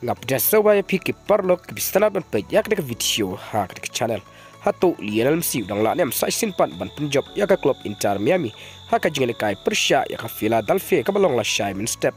ngap desa wa piki parlok bistana ban pe yak de video ha ke channel hato Lionel Messi dang la nem sai sin pan ban punjab yak club Inter Miami ha ka jingale kai Persia yak Philadelphia ka balong lashai mynstep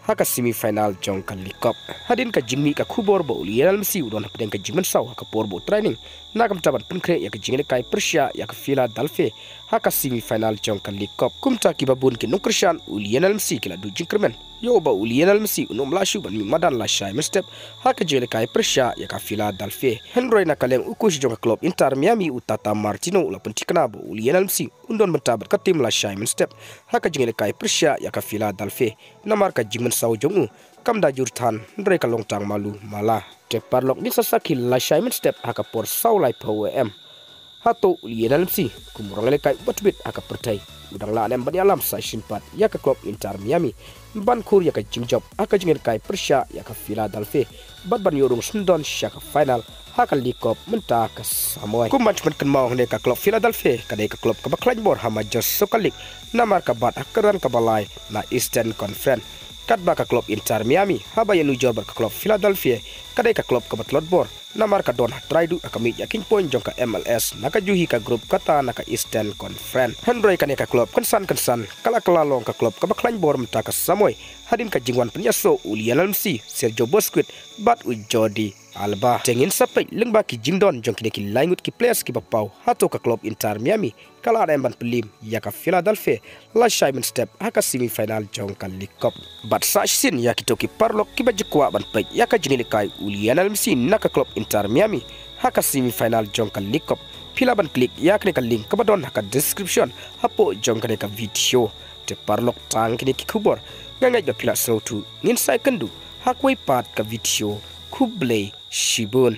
ha ka semi final jong kan likop hadin ka jingmi ka khubor bo Lionel Messi don pedeng ka jingman saw ha ka porbo training nagam taban penkre yak jingale kai Persia yak Philadelphia ha ka semi final jong kan likop kumta ki babun ki nukrishan Lionel Messi kila du jingkermen yo ba Lionel Messi unom lashu ban mi madan lashai mynstep ha ka jingale kai Persia yak Philadelphia Henry na kaleng ukush jong club Inter Miami utata Martino la pentikna bo Lionel Messi undon mentabat ka tim lashai mynstep ha ka jingale kai Persia yak Philadelphia namar ka jingman saw jongu kam da jurtan ndre ka longtang malu mala te parlok ni sasakil lashai mynstep ha ka por saw lai pom hato Lionel Messi kumurangale kai batbit ha ka pertai udang la nem ban alam sai simpat ya ka club Inter Miami ban kur ya ka jingjob aka jingel kai Persia ya ka Philadelphia ban yorung sundon shaka final haka likop menta ka samoy ku management kan mau ne ka club Philadelphia ka de ka club ka baklan bor hama jos sokalik namar ka bat akaran ka balai na Eastern Conference kat ba ka club Inter Miami haba ya New York ka club Philadelphia ka de ka club ka batlot bor namar ka don traidu akami yakin point jong ka MLS naka juhi ka group kata naka Eastern Conference Henry ka ne ka club kansan kala long ka club ka baklan bor menta ka samoy hadin ka jingwan penyaso Lionel Messi Sergio Busquets bat u Jordi Alba tengin sampai lengba ki jingdon jong kini ki langut ki players ki bapau hato ka club Inter Miami kala ada emban pelim ya ka Philadelphia lashai mynstep haka semi final jong kan likop bat sashin ya ki toki parlok ki bajikwa ban pe ya ka jingili kai Lionel Messi naka club Inter Miami haka semi final jong kan likop pila ban klik ya ka link ka badon haka description hapo jong ka video te parlok tang kini ki kubor ngangai da pila sautu ngin sai kendu hakwe pat ka video kublai shibun